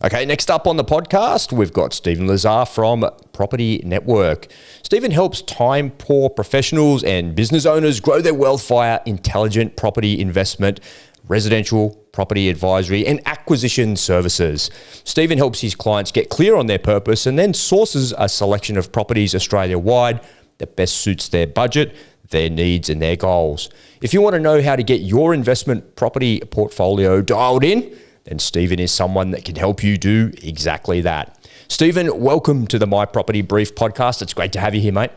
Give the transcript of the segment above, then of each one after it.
Okay, next up on the podcast, we've got Stephen Lazar from properT Network. Stephen helps time-poor professionals and business owners grow their wealth via intelligent property investment, residential property advisory, and acquisition services. Stephen helps his clients get clear on their purpose and then sources a selection of properties Australia-wide that best suits their budget, their needs, and their goals. If you want to know how to get your investment property portfolio dialed in, then Stephen is someone that can help you do exactly that. Stephen, welcome to the My Property Brief podcast. It's great to have you here, mate.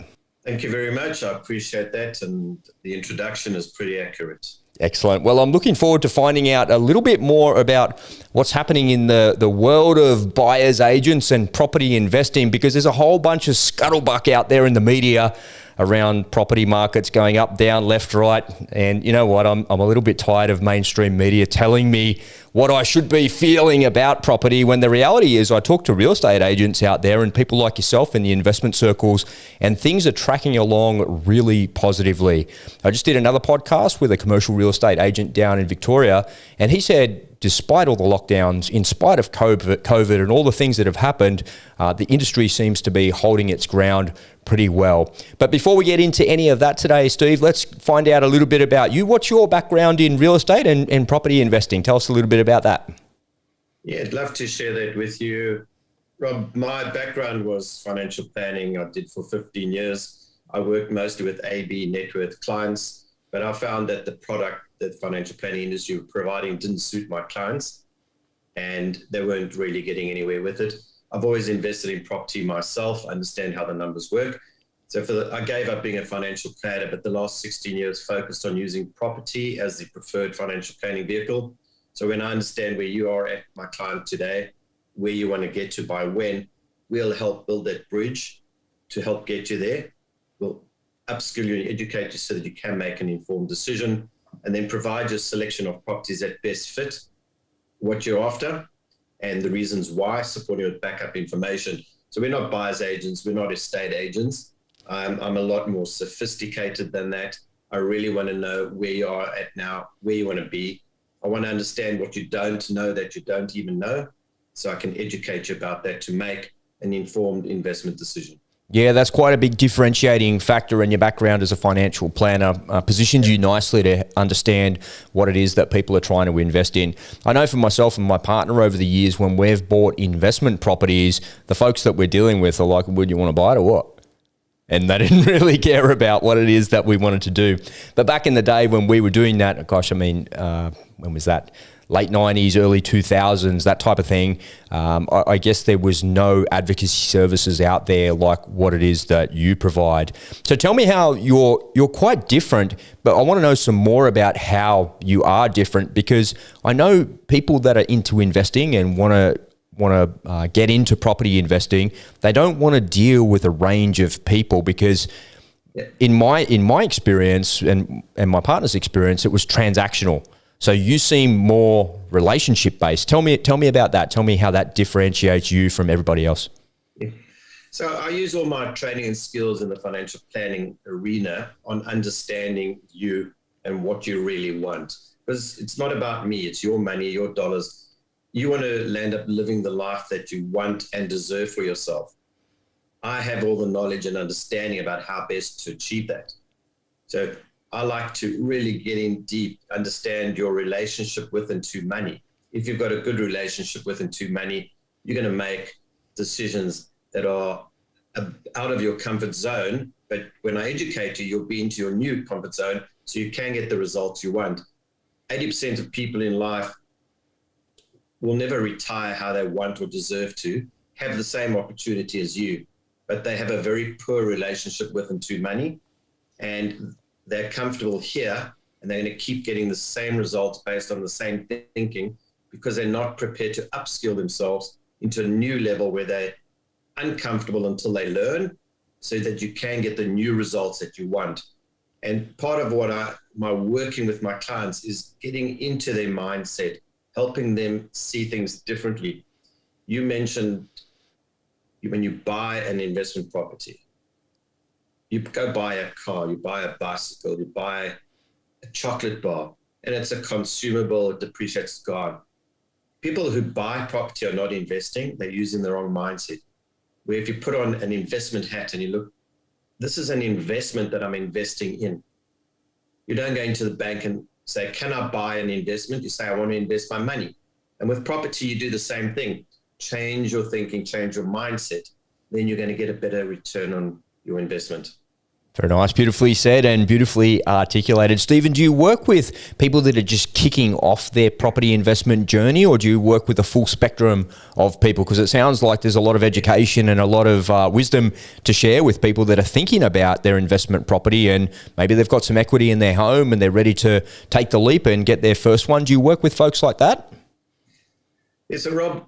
Thank you very much. I appreciate that. And the introduction is pretty accurate. Excellent. Well, I'm looking forward to finding out a little bit more about what's happening in the world of buyers agents and property investing, because there's a whole bunch of scuttlebutt out there in the media around property markets going up, down, left, right. And you know what? I'm a little bit tired of mainstream media telling me what I should be feeling about property, when the reality is I talk to real estate agents out there and people like yourself in the investment circles, and things are tracking along really positively. I just did another podcast with a commercial real estate agent down in Victoria, and he said, despite all the lockdowns, in spite of COVID and all the things that have happened, the industry seems to be holding its ground pretty well. But before we get into any of that today, Steve, let's find out a little bit about you. What's your background in real estate and property investing? Tell us a little bit about that. Yeah, I'd love to share that with you. Rob, my background was financial planning. I did for 15 years. I worked mostly with AB net worth clients, but I found that the product that the financial planning industry were providing didn't suit my clients, and they weren't really getting anywhere with it. I've always invested in property myself, understand how the numbers work. So I gave up being a financial planner, but the last 16 years focused on using property as the preferred financial planning vehicle. So when I understand where you are at, my client today, where you want to get to by when, we'll help build that bridge to help get you there. We'll upskill you and educate you so that you can make an informed decision, and then provide you a selection of properties that best fit what you're after and the reasons why, supporting with backup information. So we're not buyer's agents, we're not estate agents. I'm a lot more sophisticated than that. I really want to know where you are at now, where you want to be. I want to understand what you don't know that you don't even know, so I can educate you about that to make an informed investment decision. Yeah, that's quite a big differentiating factor, and your background as a financial planner positions you nicely to understand what it is that people are trying to invest in. I know for myself and my partner over the years, when we've bought investment properties, the folks that we're dealing with are like, would you want to buy it or what? And they didn't really care about what it is that we wanted to do. But back in the day when we were doing that, gosh, I mean, when was that? Late 90s, early 2000s, that type of thing. I guess there was no advocacy services out there like what it is that you provide. So tell me how you're quite different, but I want to know some more about how you are different, because I know people that are into investing and want to get into property investing, they don't want to deal with a range of people, because in my experience and my partner's experience, it was transactional. So you seem more relationship based. Tell me about that. Tell me how that differentiates you from everybody else. Yeah. So I use all my training and skills in the financial planning arena on understanding you and what you really want. Because it's not about me, it's your money, your dollars. You want to land up living the life that you want and deserve for yourself. I have all the knowledge and understanding about how best to achieve that. So I like to really get in deep, understand your relationship with and to money. If you've got a good relationship with and to money, you're going to make decisions that are out of your comfort zone. But when I educate you, you'll be into your new comfort zone, so you can get the results you want. 80% of people in life will never retire how they want or deserve to, have the same opportunity as you, but they have a very poor relationship with and to money. And they're comfortable here, and they're going to keep getting the same results based on the same thinking, because they're not prepared to upskill themselves into a new level where they're uncomfortable until they learn, so that you can get the new results that you want. And part of what my working with my clients is getting into their mindset, helping them see things differently. You mentioned when you buy an investment property, you go buy a car, you buy a bicycle, you buy a chocolate bar, and it's a consumable, it depreciates, it's gone. people who buy property are not investing. They're using the wrong mindset. Where if you put on an investment hat and you look, this is an investment that I'm investing in. You don't go into the bank and say, can I buy an investment? You say, I want to invest my money. And with property, you do the same thing. Change your thinking, change your mindset. Then you're going to get a better return on your investment. Very nice, beautifully said and beautifully articulated. Stephen, do you work with people that are just kicking off their property investment journey, or do you work with a full spectrum of people? Because it sounds like there's a lot of education and a lot of wisdom to share with people that are thinking about their investment property, and maybe they've got some equity in their home and they're ready to take the leap and get their first one. Do you work with folks like that? Yeah, so Rob,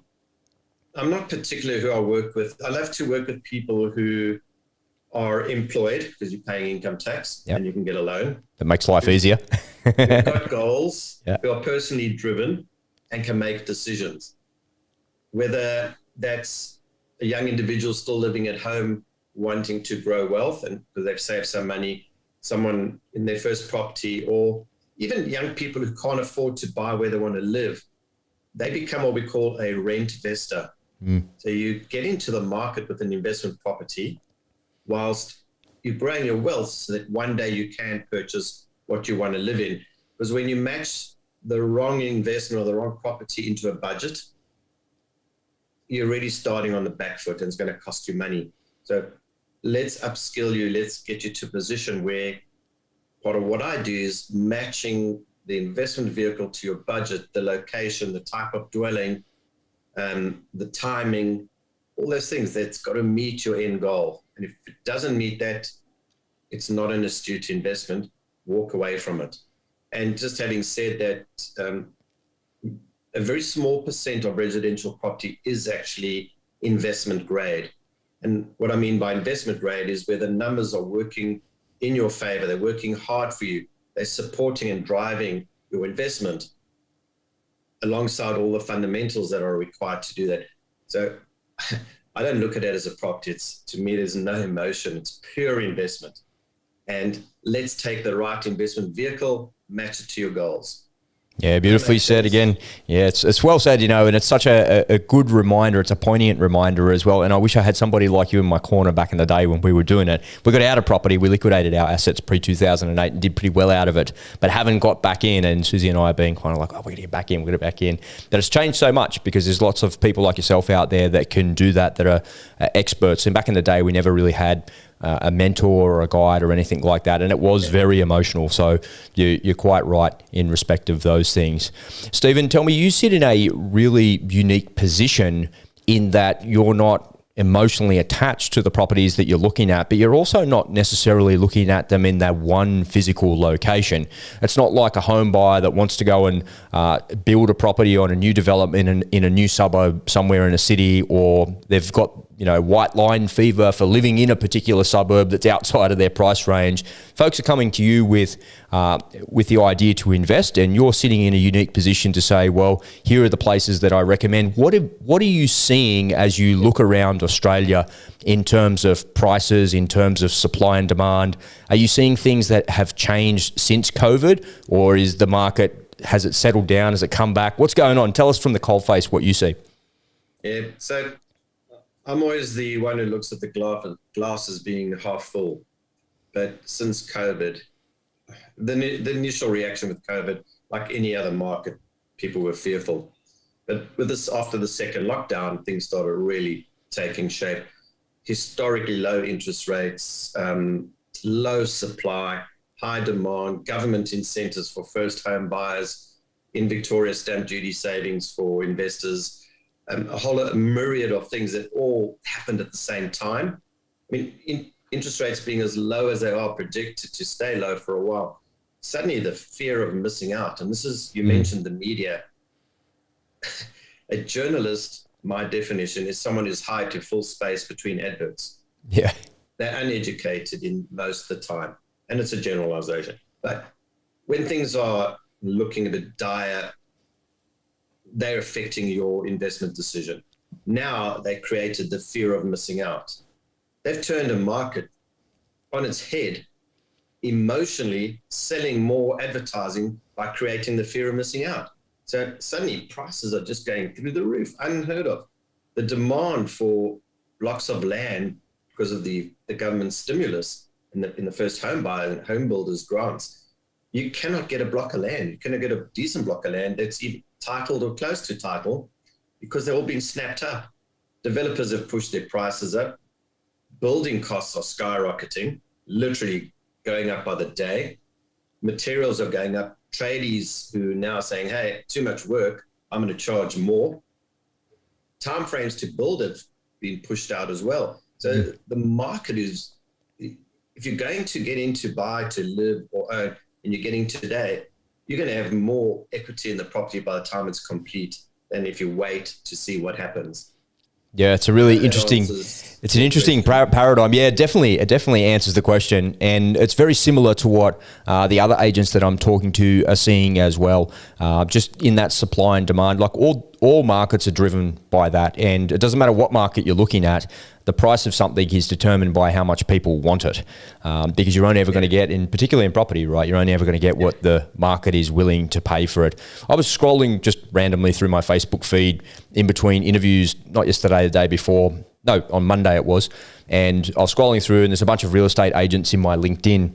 I'm not particular who I work with. I love to work with people who are employed because you're paying income tax and you can get a loan. That makes life easier. Who've got goals, who are personally driven and can make decisions. Whether that's a young individual still living at home wanting to grow wealth and because they've saved some money, someone in their first property, or even young people who can't afford to buy where they want to live, they become what we call a rent investor. So you get into the market with an investment property whilst you're growing your wealth so that one day you can purchase what you want to live in. Because when you match the wrong investment or the wrong property into a budget, you're already starting on the back foot and it's going to cost you money. So let's upskill you. Let's get you to a position where part of what I do is matching the investment vehicle to your budget, the location, the type of dwelling, the timing, all those things. That's got to meet your end goal. And if it doesn't meet that, it's not an astute investment. Walk away from it. And just having said that, a very small percent of residential property is actually investment grade. And what I mean by investment grade is where the numbers are working in your favor. They're working hard for you. They're supporting and driving your investment alongside all the fundamentals that are required to do that. So I don't look at it as a property. To me, there's no emotion. It's pure investment. And let's take the right investment vehicle, match it to your goals. Yeah, beautifully said again. Yeah, it's well said, and it's such a good reminder. It's a poignant reminder as well. And I wish I had somebody like you in my corner back in the day when we were doing it. We got out of property. We liquidated our assets pre-2008 and did pretty well out of it, but haven't got back in. And Susie and I are being kind of like, we're going to get back in, we're going to get back in. That it's changed so much because there's lots of people like yourself out there that can do that are experts. And back in the day, we never really had a mentor or a guide or anything like that. And it was very emotional. So you're quite right in respect of those things. Stephen, tell me, you sit in a really unique position in that you're not emotionally attached to the properties that you're looking at, but you're also not necessarily looking at them in that one physical location. It's not like a home buyer that wants to go and build a property on a new development in a new suburb somewhere in a city, or they've got white line fever for living in a particular suburb that's outside of their price range. Folks are coming to you with the idea to invest, and you're sitting in a unique position to say, well, here are the places that I recommend. What are you seeing as you look around Australia in terms of prices, in terms of supply and demand? Are you seeing things that have changed since COVID, or is the market, has it settled down? Has it come back? What's going on? Tell us from the coalface what you see. Yeah, so I'm always the one who looks at the glass as being half full. But since COVID, the initial reaction with COVID, like any other market, people were fearful. But with this, after the second lockdown, things started really taking shape. Historically low interest rates, low supply, high demand, government incentives for first home buyers, in Victoria, stamp duty savings for investors, a whole myriad of things that all happened at the same time. I mean, interest rates being as low as they are predicted to stay low for a while, suddenly the fear of missing out. And this is, you mentioned the media. A journalist, my definition, is someone who's hired to fill space between adverts. Yeah. They're uneducated in most of the time. And it's a generalization. But when things are looking a bit dire, they're affecting your investment decision. Now they created the fear of missing out. They've turned a market on its head, emotionally selling more advertising by creating the fear of missing out. So suddenly prices are just going through the roof, unheard of. The demand for blocks of land because of the government stimulus in the first home buyer and home builders grants, you cannot get a block of land. You cannot get a decent block of land that's either titled or close to title because they're all being snapped up. Developers have pushed their prices up. Building costs are skyrocketing, literally going up by the day. Materials are going up. Tradies who are now saying, hey, too much work, I'm going to charge more. Timeframes to build have been pushed out as well. So the market is, if you're going to get into buy to live or own, and you're getting today, you're going to have more equity in the property by the time it's complete than if you wait to see what happens. Yeah, it's a really interesting. It's an interesting paradigm. Yeah, definitely. It definitely answers the question, and it's very similar to what the other agents that I'm talking to are seeing as well. Just in that supply and demand, like all markets are driven by that, and it doesn't matter what market you're looking at. The price of something is determined by how much people want it, because you're only ever going to get, particularly in property, right? You're only ever going to get what the market is willing to pay for it. I was scrolling just randomly through my Facebook feed in between interviews, not yesterday, the day before, no, on Monday it was, and I was scrolling through, and there's a bunch of real estate agents in my LinkedIn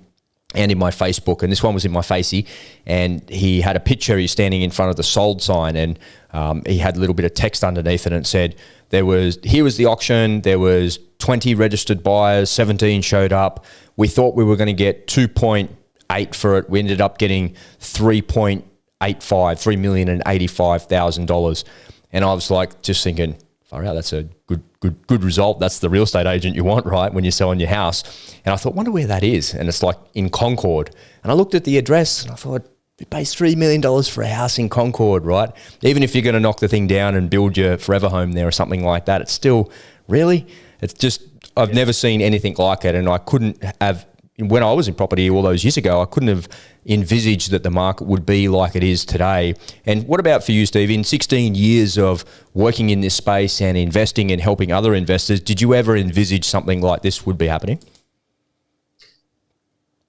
and in my Facebook, and this one was in my Facey, and he had a picture. He's standing in front of the sold sign, and he had a little bit of text underneath it, and it said, here was the auction, there was 20 registered buyers, 17 showed up. We thought we were going to get 2.8 for it. We ended up getting 3.85, $3,085,000. And I was like, just thinking, far out, that's a good result. That's the real estate agent you want, right, when you're selling your house. And I thought, wonder where that is. And it's like in Concord. And I looked at the address and I thought, you pay $3 million for a house in Concord, right? Even if you're going to knock the thing down and build your forever home there or something like that, it's still, really? It's just, I've never seen anything like it. And I couldn't have, when I was in property all those years ago, I couldn't have envisaged that the market would be like it is today. And what about for you, Steve? In 16 years of working in this space and investing and helping other investors, did you ever envisage something like this would be happening?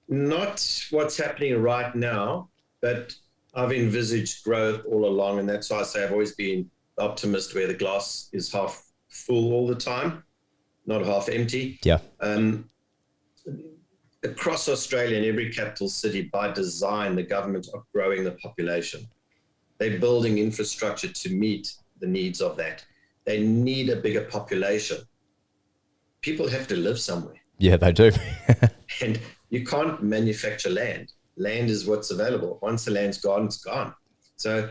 Not what's happening right now, but I've envisaged growth all along. And that's why I say I've always been optimist where the glass is half full all the time, not half empty. Yeah. Across Australia, in every capital city, by design, the government are growing the population. They're building infrastructure to meet the needs of that. They need a bigger population. People have to live somewhere. Yeah, they do. And you can't manufacture land. Land is what's available. Once the land's gone, it's gone. So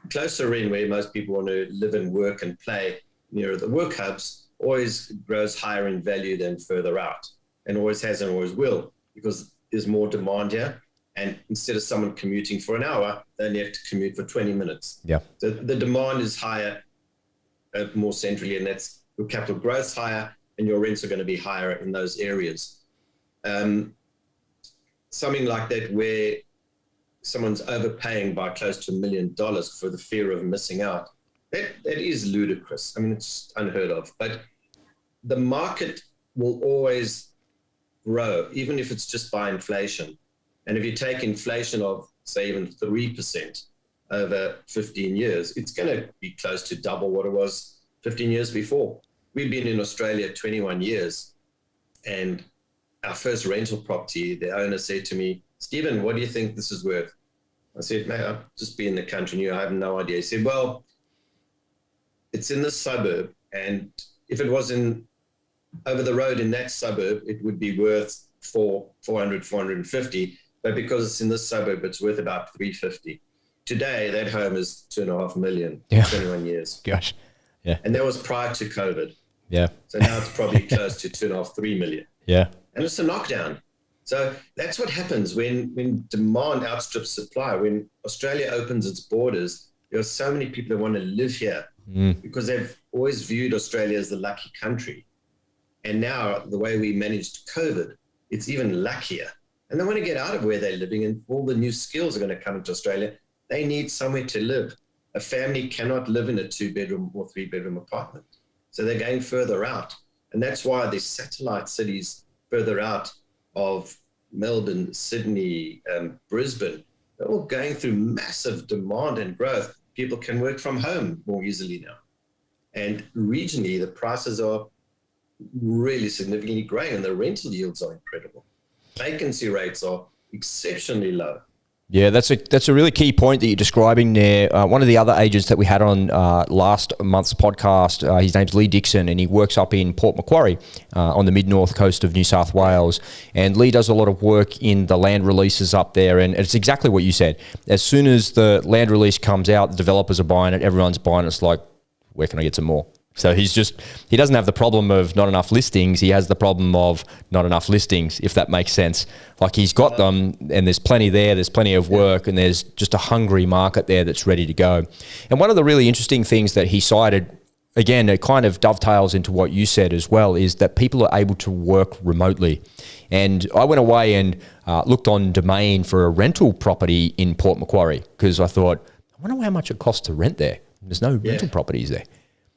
closer in where most people want to live and work and play, near the work hubs, always grows higher in value than further out, and always has and always will, because there's more demand here. And instead of someone commuting for an hour, they only have to commute for 20 minutes. Yeah. So the demand is higher, more centrally, and that's your capital growth's higher and your rents are going to be higher in those areas. Something like that where someone's overpaying by close to $1 million for the fear of missing out, that is ludicrous. I mean, it's unheard of. But the market will always grow, even if it's just by inflation. And if you take inflation of, say, even 3% over 15 years, it's going to be close to double what it was 15 years before. We've been in Australia 21 years, and our first rental property, the owner said to me, Stephen, what do you think this is worth? I said, mate, I've just been in the country and I have no idea. He said, well, it's in this suburb, and if it was over the road in that suburb, it would be worth 400, 450. But because it's in this suburb, it's worth about 350. Today, that home is $2.5 million, 21 years. Gosh. Yeah. And that was prior to COVID. Yeah. So now it's probably close to 2.5, 3 million. Yeah. And it's a knockdown. So that's what happens when demand outstrips supply. When Australia opens its borders, there are so many people that want to live here because they've always viewed Australia as the lucky country. And now the way we managed COVID, it's even luckier. And they want to get out of where they're living, and all the new skills are going to come into Australia. They need somewhere to live. A family cannot live in a 2-bedroom or 3-bedroom apartment. So they're going further out. And that's why the satellite cities further out of Melbourne, Sydney, Brisbane they're all going through massive demand and growth. People can work from home more easily now. And regionally, the prices are really significantly growing and the rental yields are incredible. Vacancy rates are exceptionally low. Yeah, that's a really key point that you're describing there. One of the other agents that we had on last month's podcast, his name's Lee Dixon, and he works up in Port Macquarie on the mid-north coast of New South Wales. And Lee does a lot of work in the land releases up there, and it's exactly what you said. As soon as the land release comes out, the developers are buying it, everyone's buying it. It's like, where can I get some more? So he doesn't have the problem of not enough listings. He has the problem of not enough listings, if that makes sense. Like he's got them and there's plenty there, there's plenty of work, and there's just a hungry market there that's ready to go. And one of the really interesting things that he cited, again, it kind of dovetails into what you said as well, is that people are able to work remotely. And I went away and looked on Domain for a rental property in Port Macquarie because I thought, I wonder how much it costs to rent there. There's no rental properties there.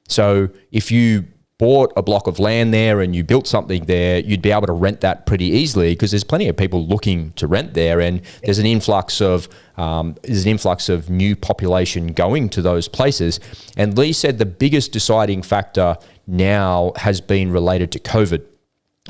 So if you bought a block of land there and you built something there, you'd be able to rent that pretty easily because there's plenty of people looking to rent there, and there's an influx of new population going to those places. And Lee said the biggest deciding factor now has been related to COVID.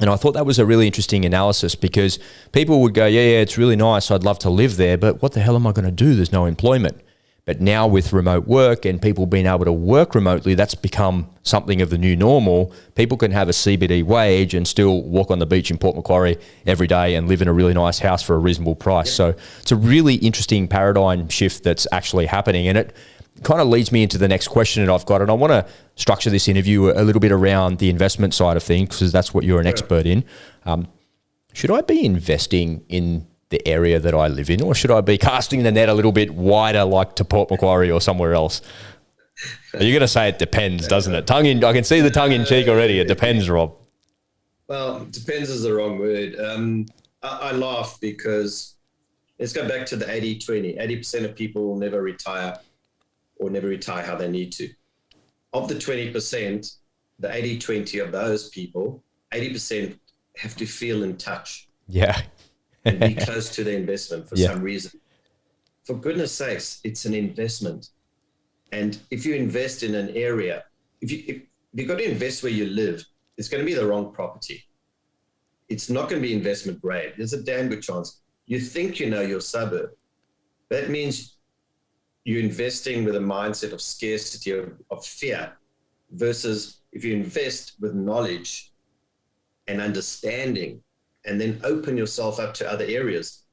And I thought that was a really interesting analysis because people would go, yeah, it's really nice, I'd love to live there, but what the hell am I going to do? There's no employment. But now with remote work and people being able to work remotely, that's become something of the new normal. People can have a CBD wage and still walk on the beach in Port Macquarie every day and live in a really nice house for a reasonable price. So it's a really interesting paradigm shift that's actually happening. And it kind of leads me into the next question that I've got. And I want to structure this interview a little bit around the investment side of things because that's what you're an expert in. Should I be investing in the area that I live in, or should I be casting the net a little bit wider, like to Port Macquarie or somewhere else? You're going to say it depends, doesn't it? I can see the tongue in cheek already. It depends, Rob. Well, depends is the wrong word. I laugh because let's go back to the 80-20. 80% of people will never retire or never retire how they need to. Of the 20%, the 80-20 of those people, 80% have to feel in touch. Yeah. And be close to the investment for some reason. For goodness sakes, it's an investment. And if you invest in an area, if you've got to invest where you live, it's going to be the wrong property. It's not going to be investment grade. There's a damn good chance. You think you know your suburb. That means you're investing with a mindset of scarcity, of fear, versus if you invest with knowledge and understanding, and then open yourself up to other areas.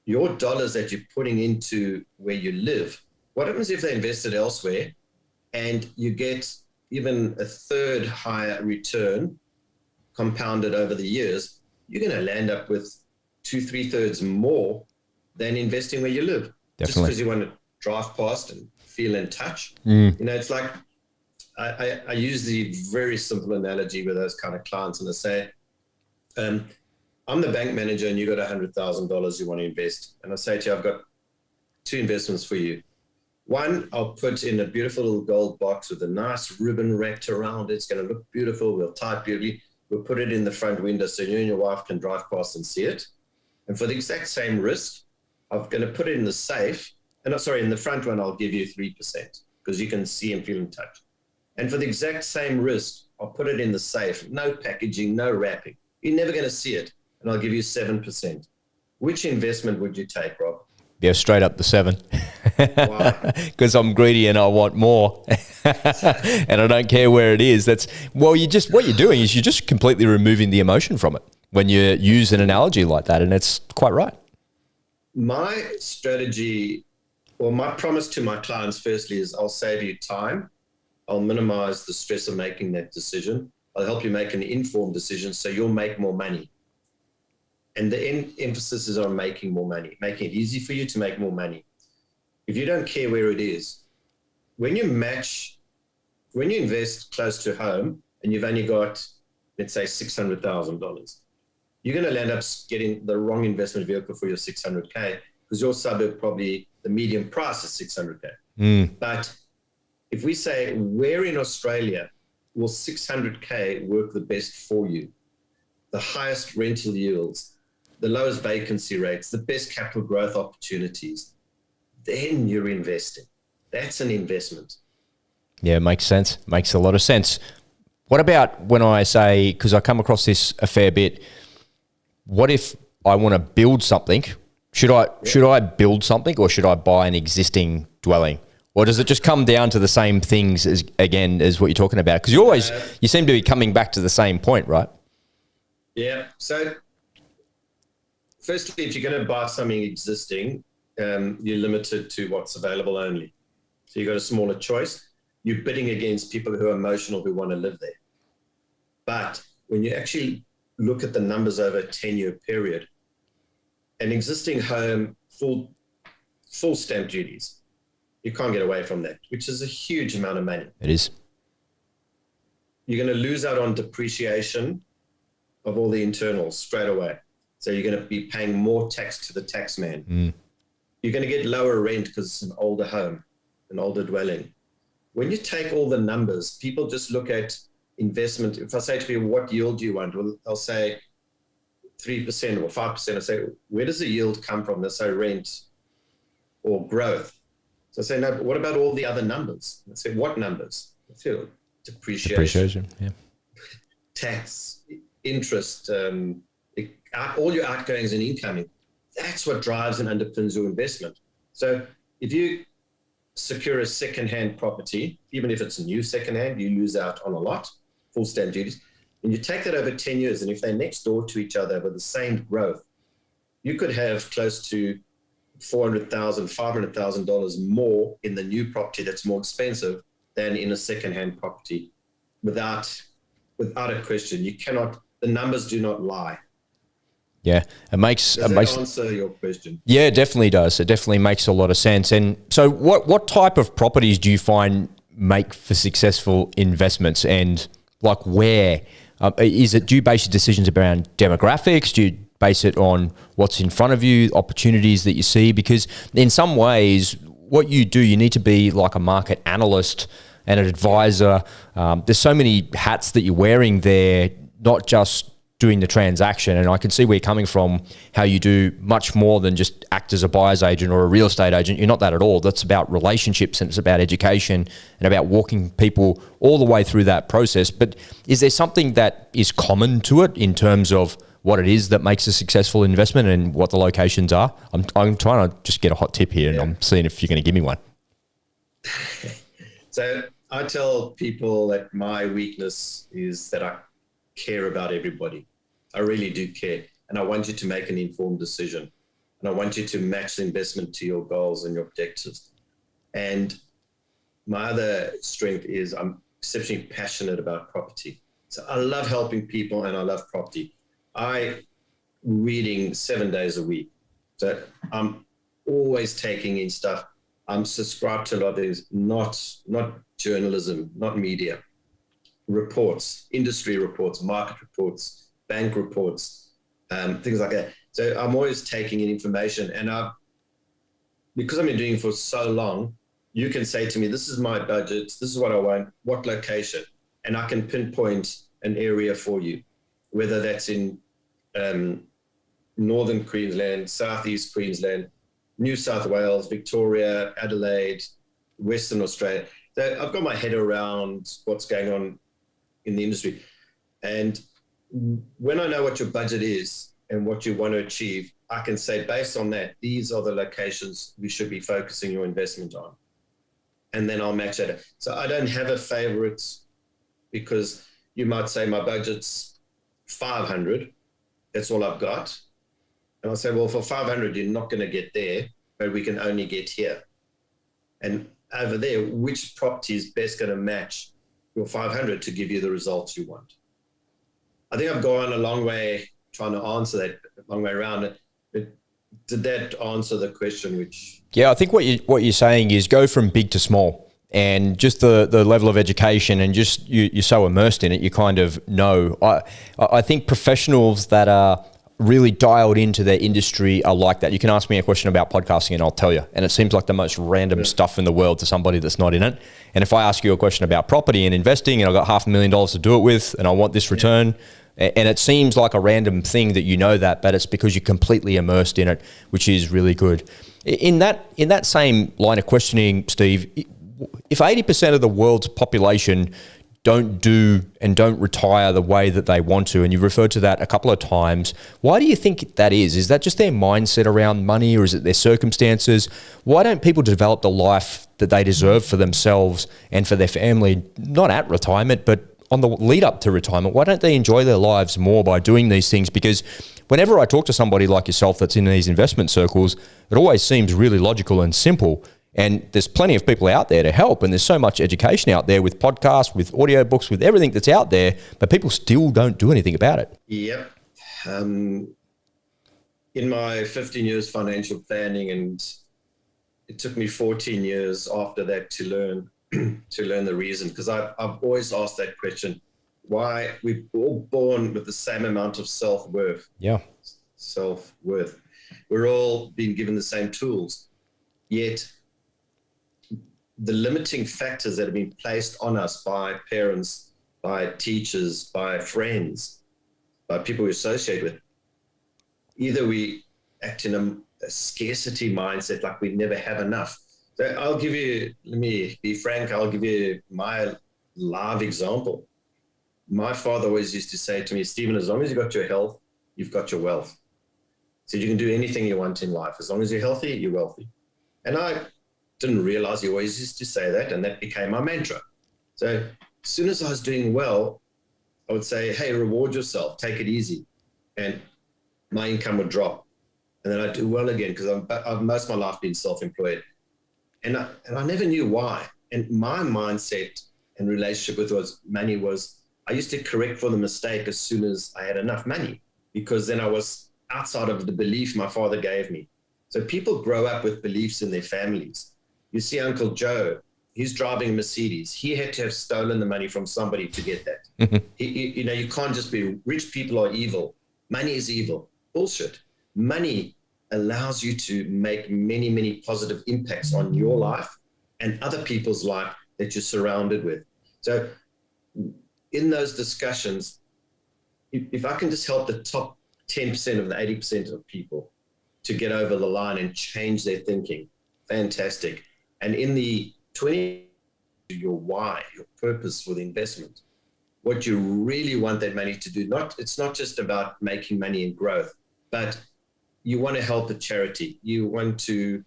Your dollars that you're putting into where you live, what happens if they invested elsewhere and you get even a third higher return compounded over the years? You're going to land up with 2-3 more than investing where you live. Definitely. Just because you want to drive past and feel in touch. It's like, I use the very simple analogy with those kind of clients, and I say, I'm the bank manager and you got $100,000 you want to invest. And I say to you, I've got 2 investments for you. One, I'll put in a beautiful little gold box with a nice ribbon wrapped around it. It's going to look beautiful. We'll type beautifully. We'll put it in the front window so you and your wife can drive past and see it. And for the exact same risk, I'm going to put it in the safe. And in the front one, I'll give you 3% because you can see and feel in touch. And for the exact same risk, I'll put it in the safe. No packaging, no wrapping. You're never going to see it. And I'll give you 7%. Which investment would you take, Rob? Yeah, straight up the 7. Wow. Because I'm greedy and I want more. And I don't care where it is. What you're doing is you're just completely removing the emotion from it when you use an analogy like that. And it's quite right. My strategy, or my promise to my clients, firstly, is I'll save you time. I'll minimize the stress of making that decision. I'll help you make an informed decision so you'll make more money. And the emphasis is on making more money, making it easy for you to make more money. If you don't care where it is, when you invest close to home and you've only got, let's say, $600,000, you're going to land up getting the wrong investment vehicle for your 600K because your suburb probably the median price is 600K. But if we say, where in Australia will 600K work the best for you? The highest rental yields, the lowest vacancy rates, the best capital growth opportunities. then you're investing. That's an investment. Yeah, makes sense. Makes a lot of sense. What about when I say, because I come across this a fair bit, what if I want to build something? Should I build something, or should I buy an existing dwelling? Or does it just come down to the same things as what you're talking about? Because you seem to be coming back to the same point, right? Yeah. So firstly, if you're going to buy something existing, you're limited to what's available only. So you've got a smaller choice. You're bidding against people who are emotional, who want to live there. But when you actually look at the numbers over a 10-year period, an existing home, full stamp duties, you can't get away from that, which is a huge amount of money. It is. You're going to lose out on depreciation of all the internals straight away. So you're going to be paying more tax to the tax man. You're going to get lower rent because it's an older home, an older dwelling. When you take all the numbers, people just look at investment. If I say to people, what yield do you want? Well, I'll say 3% or 5%. I say, where does the yield come from? They'll say rent or growth. So I say, no, but what about all the other numbers? I say, what numbers? I say, depreciation, yeah. Tax, interest, all your outgoings and incoming. That's what drives and underpins your investment. So if you secure a second-hand property, even if it's a new second-hand, you lose out on a lot, full stamp duties. And you take that over 10 years, and if they're next door to each other with the same growth, you could have close to $400,000, $500,000 more in the new property that's more expensive than in a second-hand property. Without a question, you cannot. The numbers do not lie. Yeah, does that answer your question? Yeah, it definitely does. It definitely makes a lot of sense. And so what type of properties do you find make for successful investments, and like where? Do you base your decisions around demographics? Do you base it on what's in front of you, opportunities that you see? Because in some ways, what you do, you need to be like a market analyst and an advisor. There's so many hats that you're wearing there, not just doing the transaction. And I can see where you're coming from, how you do much more than just act as a buyer's agent or a real estate agent. You're not that at all. That's about relationships, and it's about education and about walking people all the way through that process. But is there something that is common to it in terms of what it is that makes a successful investment and what the locations are? I'm trying to just get a hot tip here, and I'm seeing if you're going to give me one. So I tell people that my weakness is that I care about everybody. I really do care. And I want you to make an informed decision. And I want you to match the investment to your goals and your objectives. And my other strength is I'm exceptionally passionate about property. So I love helping people and I love property. I reading 7 days a week. So I'm always taking in stuff. I'm subscribed to a lot of things, not journalism, not media. Reports, industry reports, market reports, bank reports, things like that. So I'm always taking in information, and because I've been doing it for so long, you can say to me, this is my budget, this is what I want, what location, and I can pinpoint an area for you, whether that's in Northern Queensland, Southeast Queensland, New South Wales, Victoria, Adelaide, Western Australia. So I've got my head around what's going on in the industry. And when I know what your budget is and what you want to achieve, I can say, based on that, these are the locations we should be focusing your investment on. And then I'll match that. So I don't have a favorite, because you might say my budget's 500. That's all I've got. And I'll say, well, for 500, you're not going to get there, but we can only get here. And over there, which property is best going to match your 500 to give you the results you want? I think I've gone a long way trying to answer that, a long way around it. But did that answer the question? Yeah, I think what you're saying is go from big to small, and just the level of education, and just you're so immersed in it, you kind of know. I think professionals that are really dialed into their industry are like that. You can ask me a question about podcasting and I'll tell you. And it seems like the most random stuff in the world to somebody that's not in it. And if I ask you a question about property and investing and I've got $500,000 to do it with and I want this return, And it seems like a random thing that you know that, but it's because you're completely immersed in it, which is really good. In that same line of questioning, Steve, if 80% of the world's population don't do and don't retire the way that they want to, and you've referred to that a couple of times, why do you think that is? Is that just their mindset around money, or is it their circumstances? Why don't people develop the life that they deserve for themselves and for their family, not at retirement, but on the lead up to retirement? Why don't they enjoy their lives more by doing these things? Because whenever I talk to somebody like yourself that's in these investment circles, it always seems really logical and simple. And there's plenty of people out there to help, and there's so much education out there with podcasts, with audiobooks, with everything that's out there, but people still don't do anything about it. Yep. In my 15 years financial planning, and it took me 14 years after that to learn the reason, because I've always asked that question: why we're all born with the same amount of self-worth? Yeah. Self-worth. We're all being given the same tools, yet the limiting factors that have been placed on us by parents, by teachers, by friends, by people we associate with, either we act in a scarcity mindset, like we never have enough. So let me be frank, I'll give you my live example. My father always used to say to me, Stephen, as long as you've got your health, you've got your wealth. So you can do anything you want in life. As long as you're healthy, you're wealthy. And I didn't realize he always used to say that, and that became my mantra. So as soon as I was doing well, I would say, hey, reward yourself, take it easy. And my income would drop. And then I'd do well again, because I've most of my life been self-employed. And I never knew why. And my mindset and relationship with money was, I used to correct for the mistake as soon as I had enough money, because then I was outside of the belief my father gave me. So people grow up with beliefs in their families. You see Uncle Joe, he's driving a Mercedes. He had to have stolen the money from somebody to get that. You can't just be, rich people are evil. Money is evil. Bullshit. Money allows you to make many, many positive impacts on your life and other people's life that you're surrounded with. So in those discussions, if I can just help the top 10% of the 80% of people to get over the line and change their thinking, fantastic. And in the 20, your why, your purpose for the investment, what you really want that money to do. It's not just about making money and growth, but you want to help a charity. You want to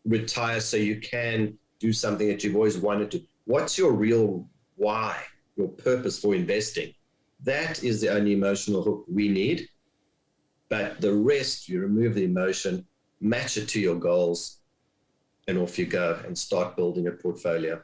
retire so you can do something that you've always wanted to. What's your real why, your purpose for investing? That is the only emotional hook we need. But the rest, you remove the emotion, match it to your goals, and off you go and start building a portfolio.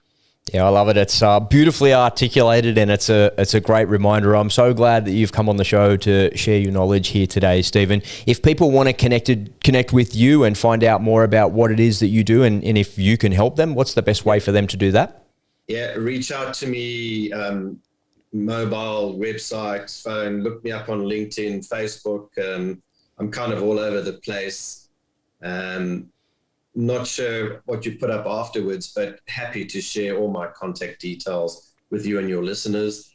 Yeah, I love it. It's beautifully articulated, and it's a great reminder. I'm so glad that you've come on the show to share your knowledge here today, Stephen. If people want to connect with you and find out more about what it is that you do, and if you can help them, what's the best way for them to do that? Yeah, reach out to me, mobile, website, phone, look me up on LinkedIn, Facebook. I'm kind of all over the place. Not sure what you put up afterwards, but happy to share all my contact details with you and your listeners.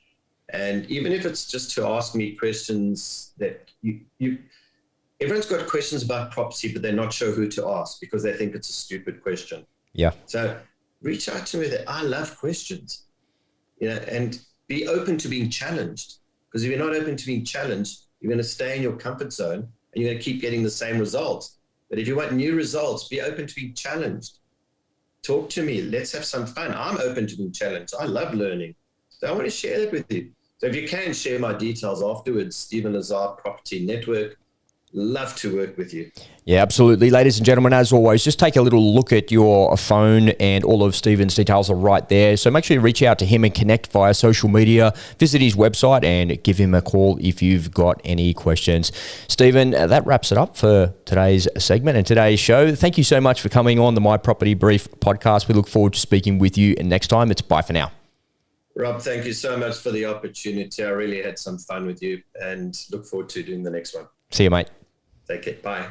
And even if it's just to ask me questions that everyone's got questions about property, but they're not sure who to ask because they think it's a stupid question. Yeah. So reach out to me. I love questions, and be open to being challenged, because if you're not open to being challenged, you're going to stay in your comfort zone and you're going to keep getting the same results. But if you want new results, be open to being challenged. Talk to me. Let's have some fun. I'm open to being challenged. I love learning. So I want to share that with you. So if you can share my details afterwards, Stephen Lazar, properT Network, love to work with you. Yeah, absolutely. Ladies and gentlemen, as always, just take a little look at your phone, and all of Stephen's details are right there. So make sure you reach out to him and connect via social media. Visit his website and give him a call if you've got any questions. Stephen, that wraps it up for today's segment and today's show. Thank you so much for coming on the My Property Brief podcast. We look forward to speaking with you next time. It's bye for now. Rob, thank you so much for the opportunity. I really had some fun with you and look forward to doing the next one. See you, mate. Take it. Bye.